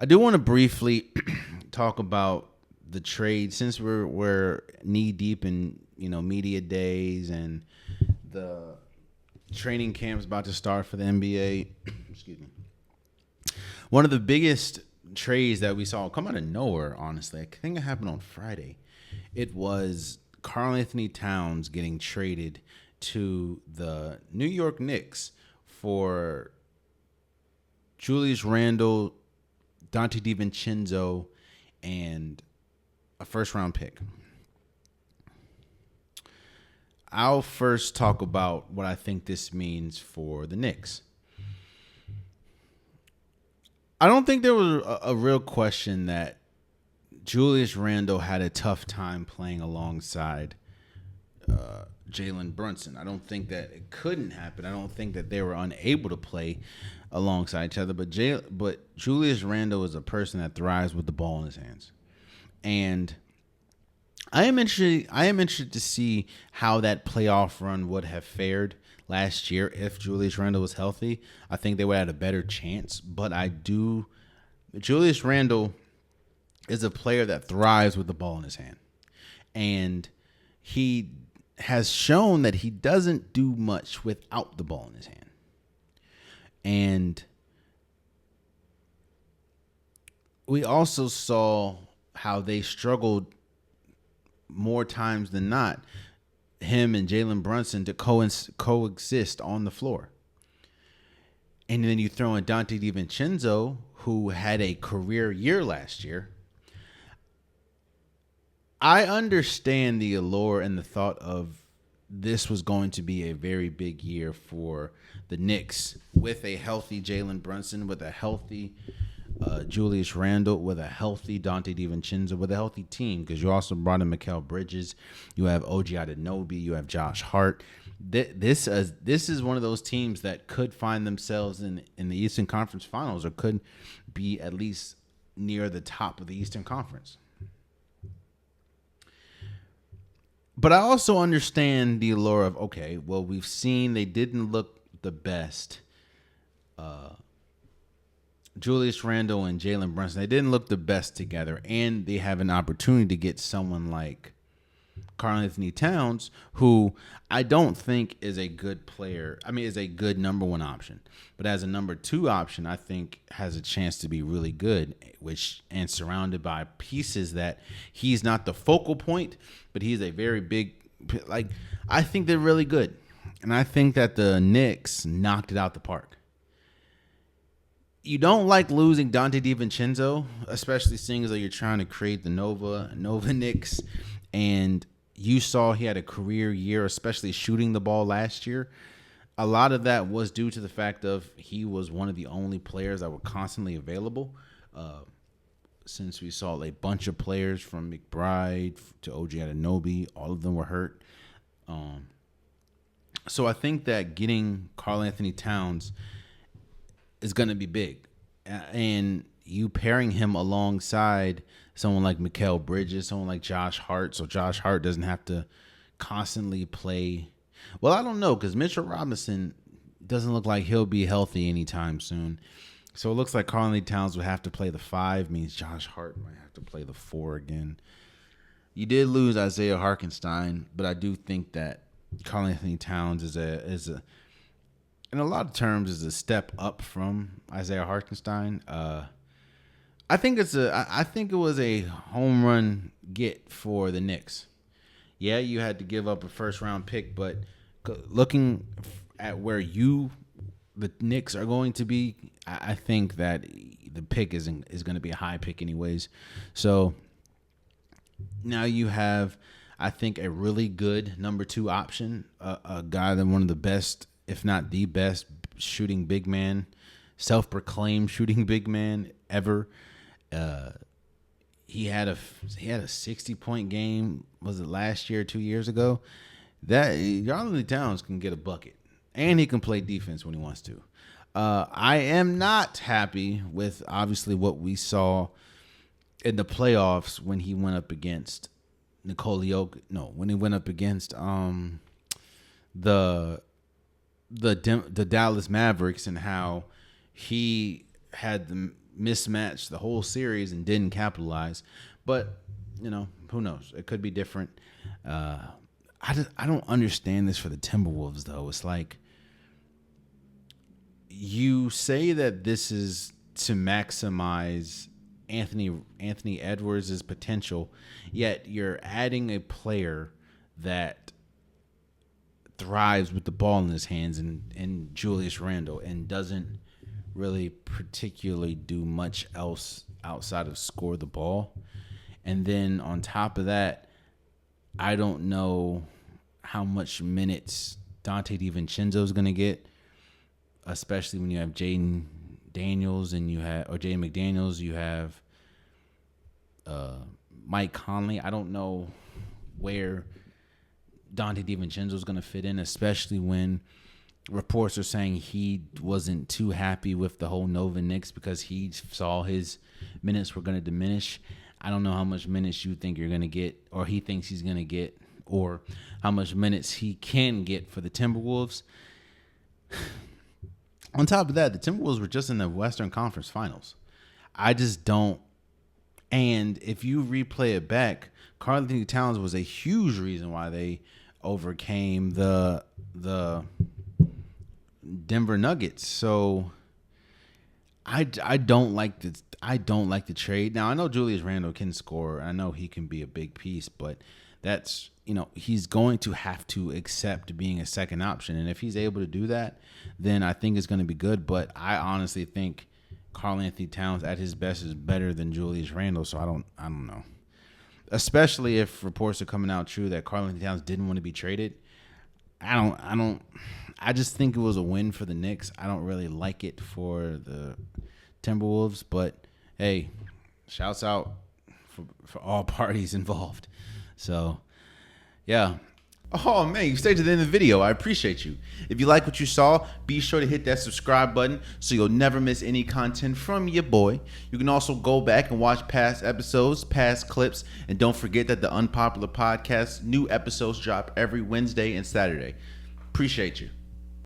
I do want to briefly talk about the trade since we're knee deep in media days and the training camp's about to start for the NBA. Excuse me. One of the biggest trades that we saw come out of nowhere, honestly, I think it happened on Friday. It was Karl Anthony Towns getting traded to the New York Knicks for Julius Randle, Dante DiVincenzo, and a first round pick. I'll first talk about what I think this means for the Knicks. I don't think there was a real question that Julius Randle had a tough time playing alongside Jalen Brunson. I don't think that it couldn't happen. I don't think that they were unable to play alongside each other. But Julius Randle is a person that thrives with the ball in his hands, and I am interested to see how that playoff run would have fared last year if Julius Randle was healthy. I think they would have had a better chance. But Julius Randle is a player that thrives with the ball in his hand, and he has shown that he doesn't do much without the ball in his hand. And we also saw how they struggled more times than not, him and Jalen Brunson to coexist on the floor. And then you throw in Dante DiVincenzo, who had a career year last year. I understand the allure and the thought of this was going to be a very big year for the Knicks with a healthy Jalen Brunson, with a healthy Julius Randle, with a healthy Dante DiVincenzo, with a healthy team, because you also brought in Mikal Bridges, you have OG Anunoby, you have Josh Hart. This is one of those teams that could find themselves in the Eastern Conference Finals, or could be at least near the top of the Eastern Conference. But I also understand the allure of, okay, well, we've seen they didn't look the best. Julius Randle and Jalen Brunson, they didn't look the best together, and they have an opportunity to get someone like Karl Anthony Towns, who I don't think is a good player. I mean, is a good number one option, but as a number two option, I think has a chance to be really good, and surrounded by pieces that he's not the focal point, but he's a very big, I think they're really good. And I think that the Knicks knocked it out the park. You don't like losing Dante DiVincenzo, especially seeing as though you're trying to create the Nova Knicks, and you saw he had a career year, especially shooting the ball last year. A lot of that was due to the fact of he was one of the only players that were constantly available. Since we saw a bunch of players from McBride to OG Anunoby, all of them were hurt. So I think that getting Karl Anthony Towns is going to be big. And you pairing him alongside someone like Mikal Bridges, someone like Josh Hart, so Josh Hart doesn't have to constantly play. Well, I don't know, because Mitchell Robinson doesn't look like he'll be healthy anytime soon. So it looks like Karl Anthony Towns would have to play the 5, means Josh Hart might have to play the 4 again. You did lose Isaiah Hartenstein, but I do think that Karl Anthony Towns is a in a lot of terms is a step up from Isaiah Hartenstein. I think it was a home run get for the Knicks. Yeah, you had to give up a first round pick, but looking at where the Knicks are going to be, I think that the pick is going to be a high pick anyways. So now you have, I think, a really good number 2 option, a guy that one of the best, if not the best, shooting big man, self-proclaimed shooting big man ever. He had a 60-point game. Was it last year, 2 years ago? That Karl Anthony Towns can get a bucket, and he can play defense when he wants to. I am not happy with obviously what we saw in the playoffs when he went up against when he went up against the Dallas Mavericks, and how he had mismatched the whole series and didn't capitalize. But, who knows? It could be different. I don't understand this for the Timberwolves, though. It's like you say that this is to maximize Anthony Edwards' potential, yet you're adding a player that thrives with the ball in his hands and Julius Randle and doesn't really particularly do much else outside of score the ball. And then on top of that, I don't know how much minutes Dante DiVincenzo is going to get, especially when you have Jaden McDaniels, you have Mike Conley. I don't know where Dante DiVincenzo is going to fit in, especially when reports are saying he wasn't too happy with the whole Nova Knicks because he saw his minutes were going to diminish. I don't know how much minutes you think you're going to get, or he thinks he's going to get, or how much minutes he can get for the Timberwolves. On top of that, the Timberwolves were just in the Western Conference Finals. I just don't. And if you replay it back, Karl-Anthony Towns was a huge reason why they overcame the Denver Nuggets. So I don't like the trade. Now I know Julius Randle can score. I know he can be a big piece, but that's, he's going to have to accept being a second option. And if he's able to do that, then I think it's going to be good. But I honestly think Karl-Anthony Towns at his best is better than Julius Randle. So I don't know. Especially if reports are coming out true that Karl-Anthony Towns didn't want to be traded. I just think it was a win for the Knicks. I don't really like it for the Timberwolves, but hey, shouts out for all parties involved. So, yeah. Oh, man, you stayed to the end of the video. I appreciate you. If you like what you saw, be sure to hit that subscribe button so you'll never miss any content from your boy. You can also go back and watch past episodes, past clips, and don't forget that the Unpopular Podcast, new episodes drop every Wednesday and Saturday. Appreciate you.